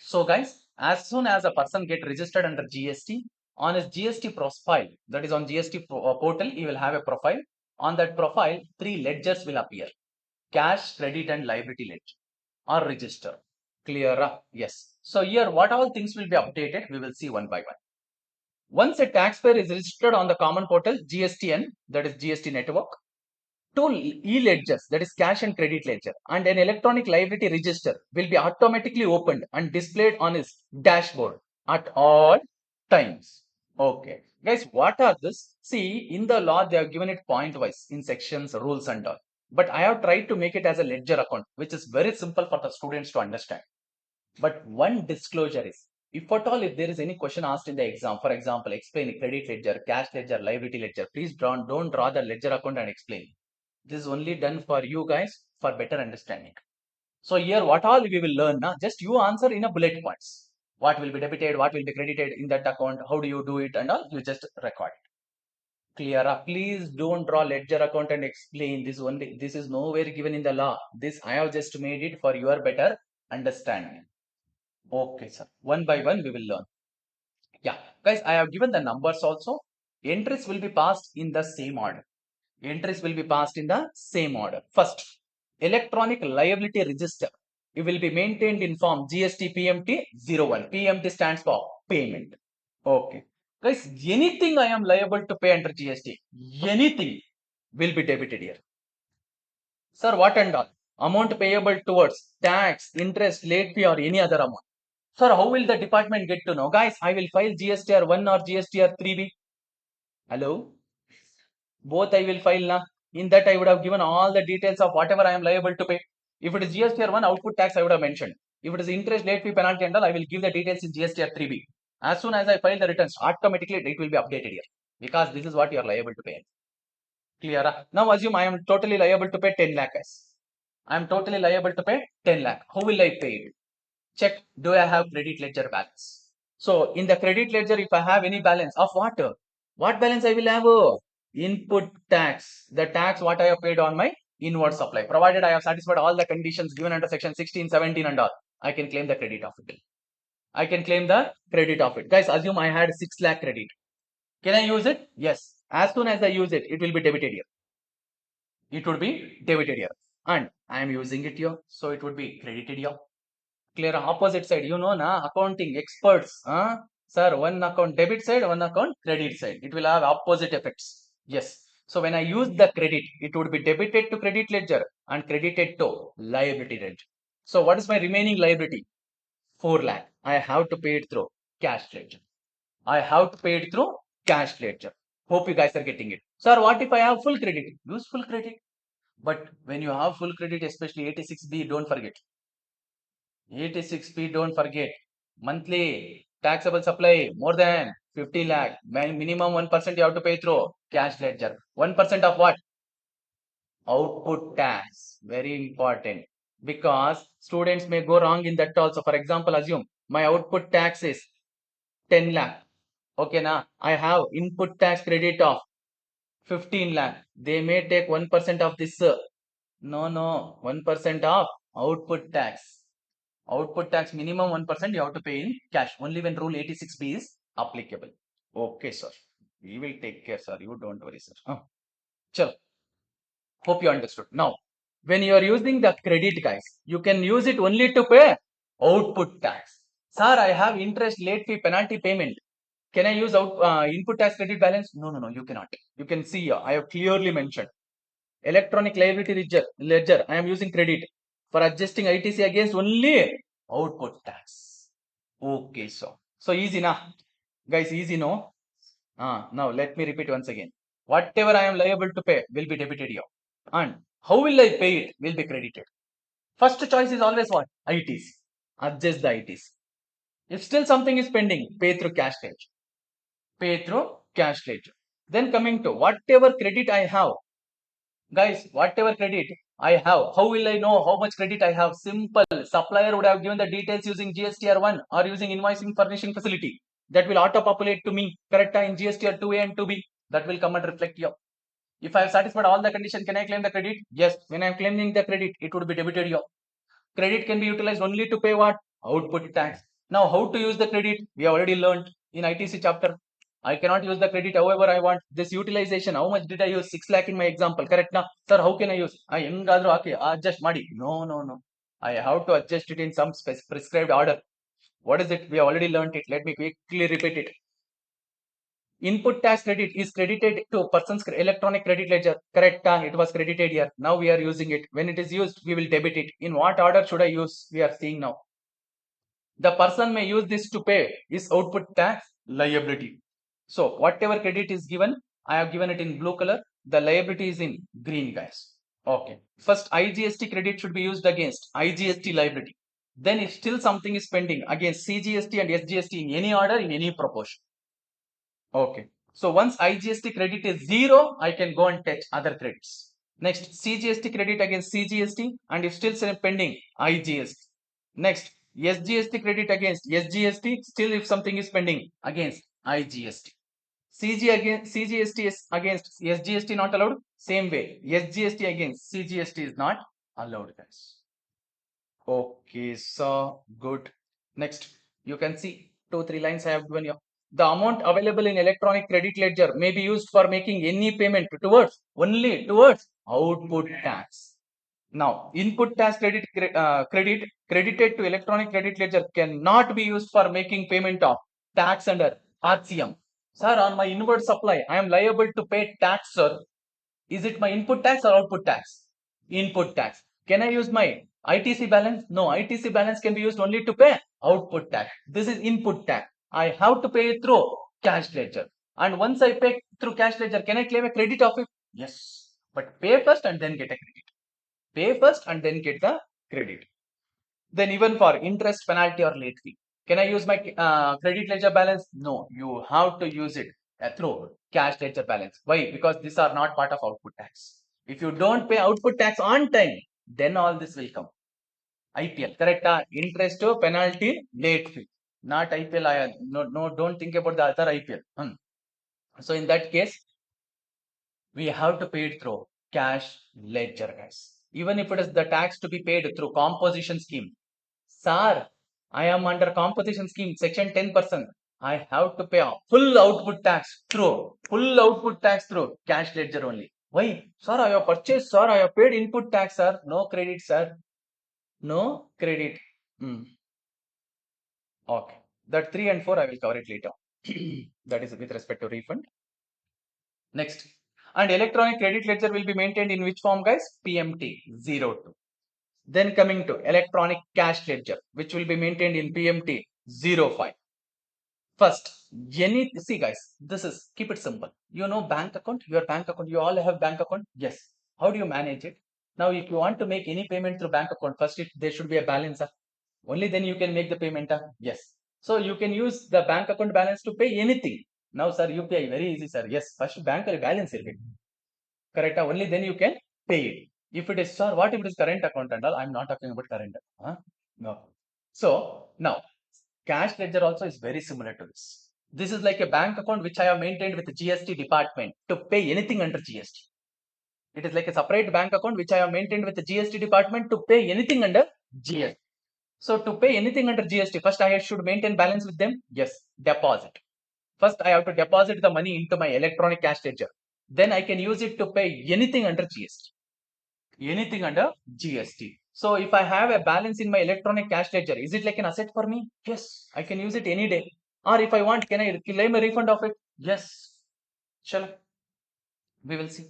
So guys, as soon as a person get registered under GST, on his GST profile, that is on GST portal, he will have a profile. On that profile, 3 ledgers will appear: cash, credit and liability ledger or register. Clear? Yes. So here what all things will be updated, we will see one by one. Once a taxpayer is registered on the common portal GSTN, that is GST network, 2 e-ledgers, that is cash and credit ledger, and an electronic liability register will be automatically opened and displayed on his dashboard at all times. Okay. Guys, what are this? See, in the law, they have given it point wise in sections, rules and all. But I have tried to make it as a ledger account, which is very simple for the students to understand. But one disclosure is, if at all, if there is any question asked in the exam, for example, explain credit ledger, cash ledger, liability ledger, please don't draw the ledger account and explain. This is only done for you guys for better understanding. So here what all we will learn now, just you answer in a bullet points. What will be debited, what will be credited in that account, how do you do it and all, you just record it. Clear? Please don't draw ledger account and explain this only. This is nowhere given in the law. This I have just made it for your better understanding. Okay, sir. One by one we will learn. Yeah, guys, I have given the numbers also. Entries will be passed in the same order. Entries will be passed in the same order. First, electronic liability register. It will be maintained in form GST PMT 01. PMT stands for payment. Okay. Guys, anything I am liable to pay under GST, anything will be debited here. Sir, what and all? Amount payable towards tax, interest, late fee or any other amount. Sir, how will the department get to know? Guys, I will file GSTR 1 or GSTR 3B. Hello? Both I will file now. In that I would have given all the details of whatever I am liable to pay. If it is GSTR 1 output tax, I would have mentioned. If it is interest, late fee, penalty and all, I will give the details in GSTR 3B. As soon as I file the returns, automatically it will be updated here. Because this is what you are liable to pay. Clear? Now assume I am totally liable to pay 10 lakh. I am totally liable to pay 10 lakh. How will I pay it? Check, do I have credit ledger balance? So in the credit ledger, if I have any balance of what balance I will have? Input tax, the tax what I have paid on my inward supply, provided I have satisfied all the conditions given under section 16, 17 and all, I can claim the credit of it. I can claim the credit of it. Guys, assume I had 6 lakh credit. Can I use it? Yes. As soon as I use it, it will be debited here. It would be debited here. And I am using it here, so it would be credited here. Clear? Opposite side, you know na, accounting experts, sir, one account debit side, one account credit side, it will have opposite effects. Yes. So when I use the credit, it would be debited to credit ledger and credited to liability ledger. So what is my remaining liability? 4 lakh. I have to pay it through cash ledger. I have to pay it through cash ledger. Hope you guys are getting it. Sir, what if I have full credit? Use full credit. But when you have full credit, especially 86B, don't forget. 86P, don't forget. Monthly taxable supply more than 50 lakh. Minimum 1% you have to pay through cash ledger. 1% of what? Output tax. Very important. Because students may go wrong in that also. For example, assume my output tax is 10 lakh. Okay, now I have input tax credit of 15 lakh. They may take 1% of this. No, 1% of output tax. Output tax minimum 1% you have to pay in cash. Only when rule 86B is applicable. Okay, sir. We will take care, sir. You don't worry, sir. Chalo. Hope you understood. Now, when you are using the credit, guys, you can use it only to pay output tax. Sir, I have interest, late fee, penalty payment. Can I use input tax credit balance? No, you cannot. You can see here, I have clearly mentioned. Electronic liability ledger, I am using credit for adjusting ITC against only output tax. Okay, so easy now, guys, easy no? Now let me repeat once again. Whatever I am liable to pay will be debited here, and how will I pay it will be credited. First choice is always what? ITC. Adjust the ITC. If still something is pending, pay through cash ledger. Pay through cash ledger. Then coming to whatever credit I have, guys, whatever credit I have, how will I know how much credit I have? Simple. Supplier would have given the details using GSTR1 or using invoicing furnishing facility. That will auto-populate to me, correct? In GSTR2A and 2B. That will come and reflect here. If I have satisfied all the conditions, can I claim the credit? Yes. When I am claiming the credit, it would be debited here. Credit can be utilized only to pay what? Output tax. Now, how to use the credit? We already learned in ITC chapter. I cannot use the credit however I want. This utilization, how much did I use? 6 lakh in my example, correct now? Sir, how can I use? I adjust madi. No. I have to adjust it in some prescribed order. What is it? We already learned it. Let me quickly repeat it. Input tax credit is credited to a person's electronic credit ledger. Correct? It was credited here. Now we are using it. When it is used, we will debit it. In what order should I use? We are seeing now. The person may use this to pay his output tax liability. So whatever credit is given, I have given it in blue color. The liability is in green, guys. Okay. First, IGST credit should be used against IGST liability. Then if still something is pending against CGST and SGST in any order, in any proportion. Okay. So once IGST credit is 0, I can go and touch other credits. Next, CGST credit against CGST, and if still pending, IGST. Next, SGST credit against SGST, still if something is pending, against IGST. CGST is against SGST not allowed. Same way, SGST against CGST is not allowed, guys. Okay, so good. Next, you can see 2-3 lines I have given you. The amount available in electronic credit ledger may be used for making any payment only towards output tax. Now, input tax credited to electronic credit ledger cannot be used for making payment of tax under RCM. Sir, on my inward supply, I am liable to pay tax, sir. Is it my input tax or output tax? Input tax. Can I use my ITC balance? No, ITC balance can be used only to pay output tax. This is input tax. I have to pay it through cash ledger. And once I pay through cash ledger, can I claim a credit of it? Yes. But pay first and then get a credit. Pay first and then get the credit. Then even for interest, penalty or late fee. Can I use my credit ledger balance? No, you have to use it through cash ledger balance. Why? Because these are not part of output tax. If you don't pay output tax on time, then all this will come. IPL, correct? Interest, penalty, late fee. Not IPL. No, don't think about the other IPL. So in that case, we have to pay it through cash ledger, guys. Even if it is the tax to be paid through composition scheme. Sir, I am under composition scheme, section 10%. I have to pay full output tax through cash ledger only. Why? Sir, I have purchased, sir, I have paid input tax, sir. No credit, sir. No credit. Okay. That 3 and 4, I will cover it later. That is with respect to refund. Next. And electronic credit ledger will be maintained in which form, guys? PMT 02. Then coming to electronic cash ledger, which will be maintained in PMT 05. First, see guys, this is, keep it simple. You know bank account, your bank account, you all have bank account? Yes. How do you manage it? Now, if you want to make any payment through bank account, first there should be a balance. Only then you can make the payment. Yes. So you can use the bank account balance to pay anything. Now, sir, UPI, very easy, sir. Yes, first bank balance it. Correct. Only then you can pay it. If it is, sir, what if it is current account and all? I'm not talking about current account. No. So now, cash ledger also is very similar to this. This is like a bank account which I have maintained with the GST department to pay anything under GST. It is like a separate bank account which I have maintained with the GST department to pay anything under GST. So to pay anything under GST, first I should maintain balance with them. Yes, deposit. First I have to deposit the money into my electronic cash ledger. Then I can use it to pay anything under GST. Anything under GST. So if I have a balance in my electronic cash ledger, is it like an asset for me? Yes, I can use it any day. Or if I want, can I claim a refund of it? Yes. Shall we will see.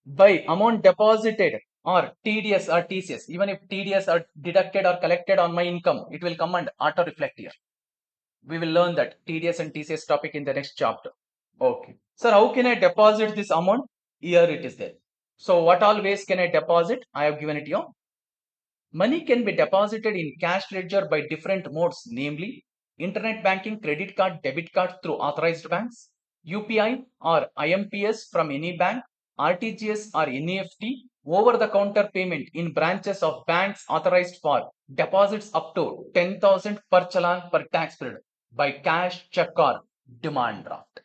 By amount deposited or TDS or TCS, even if TDS are deducted or collected on my income, it will come and auto reflect here. We will learn that TDS and TCS topic in the next chapter. Okay. Sir, how can I deposit this amount? Here it is there. So what all ways can I deposit? I have given it here. Money can be deposited in cash ledger by different modes, namely internet banking, credit card, debit card through authorized banks, UPI or IMPS from any bank, RTGS or NEFT, over-the-counter payment in branches of banks authorized for deposits up to 10,000 per challan per tax period by cash, check or demand draft.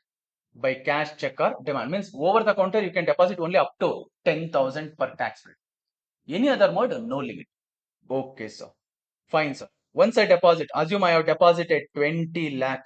By cash, check or demand means over-the-counter you can deposit only up to 10,000 per tax period. Any other mode, no limit. Okay, sir. Fine, sir. Once I deposit, assume I have deposited 20 lakh.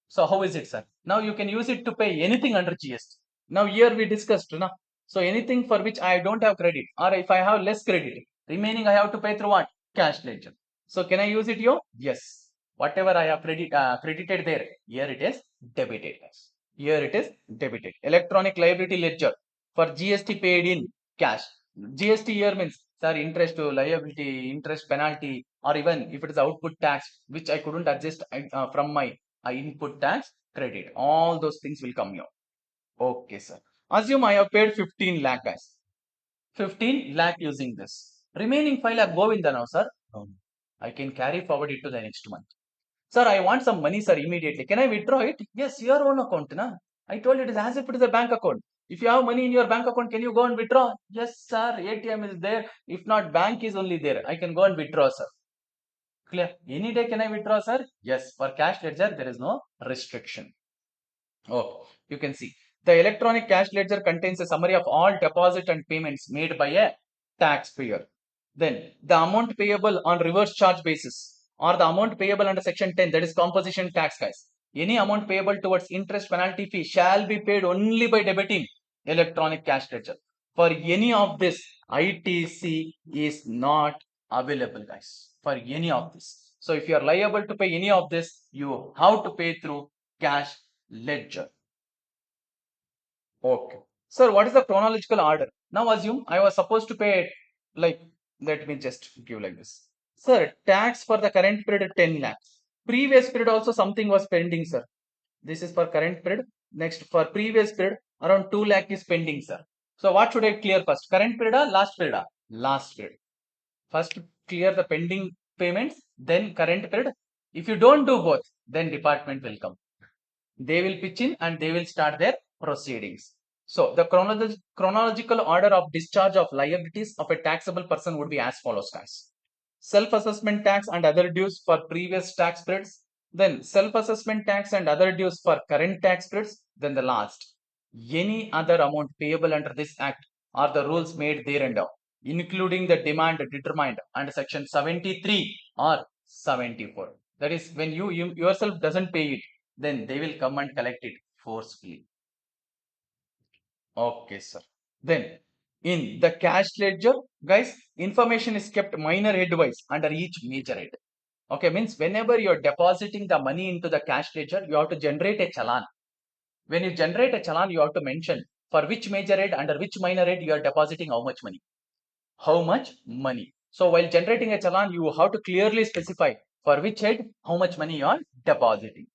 So how is it, sir? Now you can use it to pay anything under GST. Now here we discussed, no? So anything for which I don't have credit, or if I have less credit, remaining I have to pay through what? Cash ledger. So can I use it here? Yes. Whatever I have credited there, here it is debited. Here it is debited. Electronic liability ledger for GST paid in cash. GST here means, sir, interest to liability, interest penalty, or even if it is output tax, which I couldn't adjust from my input tax credit. All those things will come here. Okay, sir. Assume I have paid 15 lakh, guys. 15 lakh using this. Remaining 5 lakh go in the now, sir. I can carry forward it to the next month. Sir, I want some money, sir, immediately. Can I withdraw it? Yes, your own account, na? I told you it is as if it is a bank account. If you have money in your bank account, can you go and withdraw? Yes, sir. ATM is there. If not, bank is only there. I can go and withdraw, sir. Clear? Any day can I withdraw, sir? Yes. For cash ledger, there is no restriction. Oh, you can see. The electronic cash ledger contains a summary of all deposit and payments made by a taxpayer. Then the amount payable on reverse charge basis, or the amount payable under section 10, that is composition tax, guys. Any amount payable towards interest penalty fee shall be paid only by debiting electronic cash ledger. For any of this, ITC is not available, guys. For any of this. So if you are liable to pay any of this, you have to pay through cash ledger. Okay. Sir, what is the chronological order? Now assume I was supposed to pay, like, let me just give like this. Sir, tax for the current period 10 lakhs. Previous period also something was pending, sir. This is for current period. Next, for previous period, around 2 lakh is pending, sir. So what should I clear first? Current period or last period? Last period. First clear the pending payments, then current period. If you don't do both, then department will come. They will pitch in and they will start their proceedings. So the chronological order of discharge of liabilities of a taxable person would be as follows, guys. Self-assessment tax and other dues for previous tax periods, then self-assessment tax and other dues for current tax periods, then the last. Any other amount payable under this act are the rules made thereunder, including the demand determined under section 73 or 74. That is, when you yourself doesn't pay it, then they will come and collect it forcefully. Okay, sir. Then in the cash ledger, guys, information is kept minor headwise under each major head. Okay, means whenever you're depositing the money into the cash ledger, you have to generate a challan. When you generate a challan, you have to mention for which major head, under which minor head you are depositing how much money. How much money. So while generating a challan, you have to clearly specify for which head, how much money you are depositing.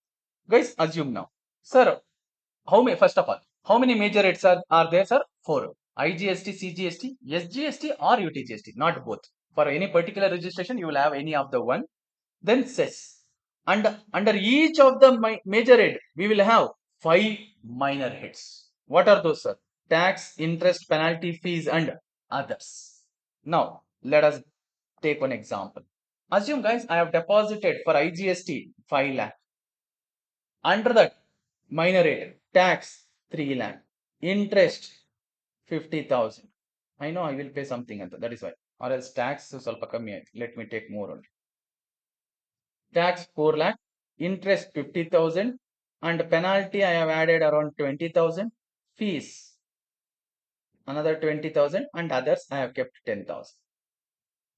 Guys, assume now. Sir, how many, first of all, how many major heads are there, sir? 4. IGST, CGST, SGST or UTGST, not both. For any particular registration, you will have any of the one. Then cess. And under each of the major head, we will have 5 minor heads. What are those, sir? Tax, interest, penalty, fees and others. Now, let us take one example. Assume, guys, I have deposited for IGST 5 lakh. Under that, minor rate, tax 3 lakh, interest 50,000. I know I will pay something at that is why. Or else tax ಸ್ವಲ್ಪ ಕಮ್ಮಿ ಆಯ್ತು. Let me take more only. Tax 4 lakh, interest 50,000 and penalty I have added around 20,000. Fees another 20,000 and others I have kept 10,000.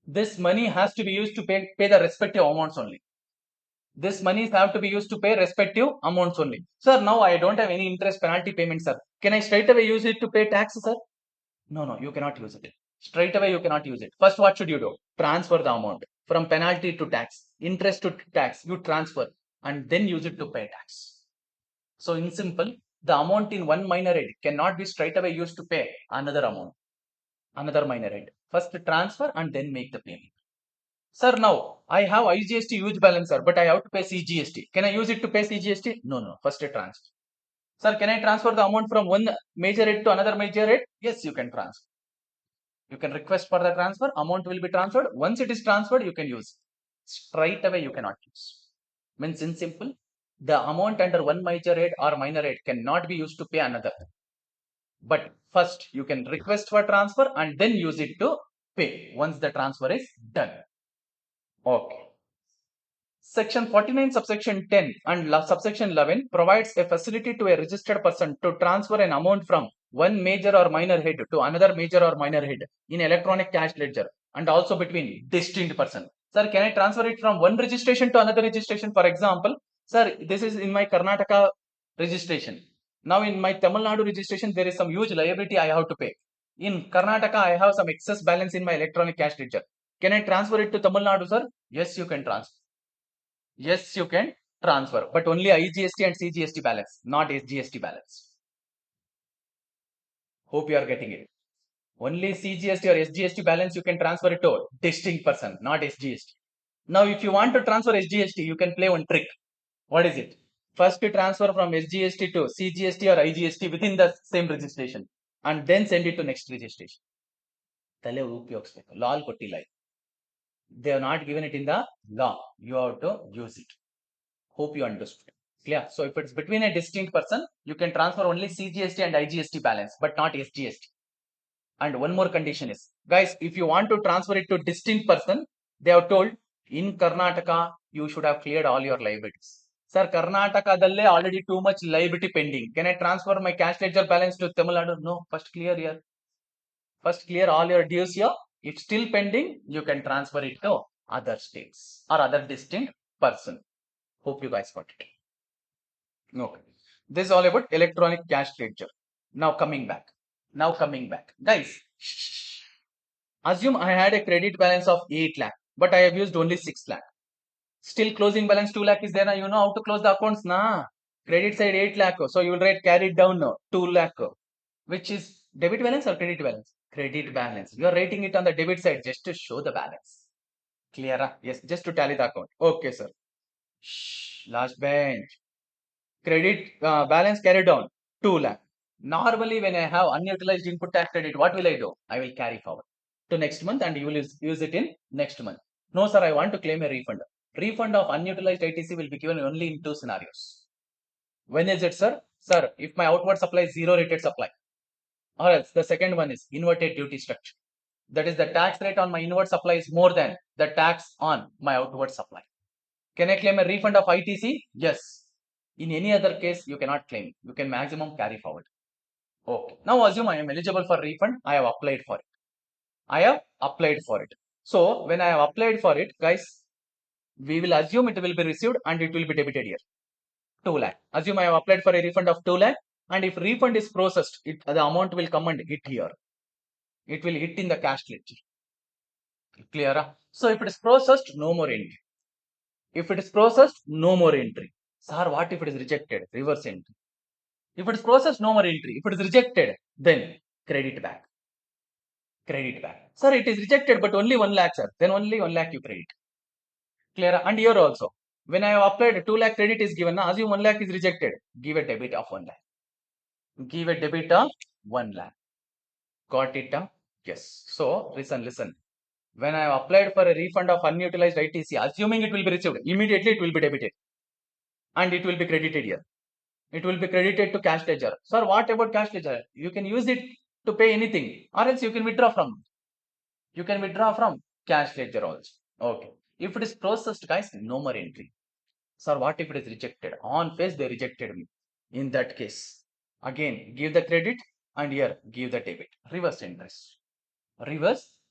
This money has to be used to pay the respective amounts only. This monies have to be used to pay respective amounts only. Sir, now I don't have any interest penalty payment, sir. Can I straight away use it to pay tax, sir? No, you cannot use it. Straight away you cannot use it. First, what should you do? Transfer the amount from penalty to tax, interest to tax. You transfer and then use it to pay tax. So in simple, the amount in one minor head cannot be straight away used to pay another amount, another minor head. First transfer and then make the payment. Sir, now I have IGST huge balance, sir, but I have to pay CGST. Can I use it to pay CGST? No. First a transfer. Sir, can I transfer the amount from one major head to another major head? Yes, you can transfer. You can request for the transfer. Amount will be transferred. Once it is transferred, you can use. Straight away, you cannot use. Means in simple, the amount under one major head or minor head cannot be used to pay another. But first, you can request for transfer and then use it to pay once the transfer is done. Okay. Section 49 subsection 10 and subsection 11 provides a facility to a registered person to transfer an amount from one major or minor head to another major or minor head in electronic cash ledger and also between distinct person. Sir, can I transfer it from one registration to another registration? For example, sir, this is in my Karnataka registration. Now in my Tamil Nadu registration, there is some huge liability I have to pay. In Karnataka, I have some excess balance in my electronic cash ledger. Can I transfer it to Tamil Nadu, sir? Yes, you can transfer. Yes, you can transfer, but only IGST and CGST balance, not SGST balance. Hope you are getting it. Only CGST or SGST balance you can transfer it to distinct person, not SGST. Now, if you want to transfer SGST, you can play one trick. What is it? First, you transfer from SGST to CGST or IGST within the same registration, and then send it to next registration. ತಲೆ ಉಪಯೋಗಿಸ್ಬೇಕು law ಕೊಟ್ಟಿಲ್ಲ. They have not given it in the law. You have to use it. Hope you understood. Clear? So if it's between a distinct person, you can transfer only CGST and IGST balance, but not SGST. And one more condition is, guys, if you want to transfer it to distinct person, they have told in Karnataka, you should have cleared all your liabilities. Sir, Karnataka dalle already too much liability pending. Can I transfer my cash ledger balance to Tamil Nadu? No, first clear here. First clear all your dues here. If still pending, you can transfer it to other states or other distinct person. Hope you guys got it. Okay. This is all about electronic cash ledger. Now coming back. Guys, assume I had a credit balance of 8 lakh, but I have used only 6 lakh. Still closing balance 2 lakh is there. Now you know how to close the accounts. Nah. Credit side 8 lakh. So you will write carried down now 2 lakh. Which is debit balance or credit balance? Credit balance. You are writing it on the debit side just to show the balance. Clear? Yes, just to tally the account. Okay, sir. Shh, last bench. Credit balance carried down 2 lakh. Normally, when I have unutilized input tax credit, what will I do? I will carry forward to next month and you will use it in next month. No, sir, I want to claim a refund. Refund of unutilized ITC will be given only in 2 scenarios. When is it, sir? Sir, if my outward supply is zero rated supply, or else the second one is inverted duty structure. That is, the tax rate on my inward supply is more than the tax on my outward supply. Can I claim a refund of ITC? Yes. In any other case, you cannot claim. You can maximum carry forward. Okay. Now assume I am eligible for refund. I have applied for it. So when I have applied for it, guys, we will assume it will be received and it will be debited here. 2 lakh. Assume I have applied for a refund of 2 lakh, and if refund is processed, the amount will come and hit here. It will hit in the cash ledger. Clear? So if it is processed, no more entry. If it is processed, no more entry. Sir, what if it is rejected? Reverse entry. If it is processed, no more entry. If it is rejected, then credit back. Sir, it is rejected, but only 1 lakh, sir. Then only 1 lakh you credit. Clear? And here also, when I have applied 2 lakh credit is given, now assume 1 lakh is rejected. Give a debit of 1 lakh. Give a debit of 1 lakh. Got it? Yes. So, listen. When I have applied for a refund of unutilized ITC, assuming it will be received, immediately it will be debited. And it will be credited here. It will be credited to cash ledger. Sir, what about cash ledger? You can use it to pay anything, or else you can withdraw from. You can withdraw from cash ledger also. Okay. If it is processed, guys, no more entry. Sir, what if it is rejected? On face, they rejected me. In that case, again, give the credit and here give the debit. Reverse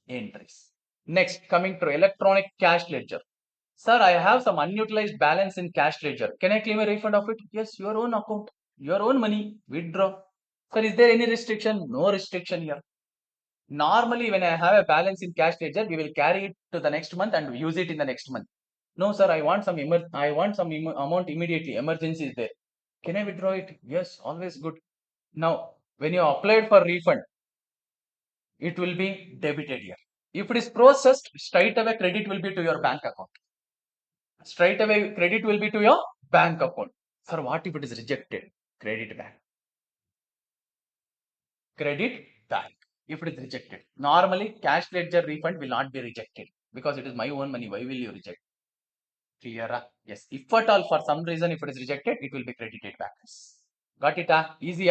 entries. Next, coming to electronic cash ledger. Sir, I have some unutilized balance in cash ledger. Can I claim a refund of it? Yes, your own account, your own money, withdraw. Sir, is there any restriction? No restriction here. Normally, when I have a balance in cash ledger, we will carry it to the next month and use it in the next month. No, sir, I want some amount immediately. Emergency is there. Can I withdraw it? Yes, always good. Now, when you applied for refund, it will be debited here. If it is processed, straight away credit will be to your bank account. Straight away credit will be to your bank account. Sir, what if it is rejected? Credit back. Credit back. If it is rejected. Normally, cash ledger refund will not be rejected because it is my own money. Why will you reject? Clear? Yes. If at all, for some reason, if it is rejected, it will be credited back. Got it? Easy.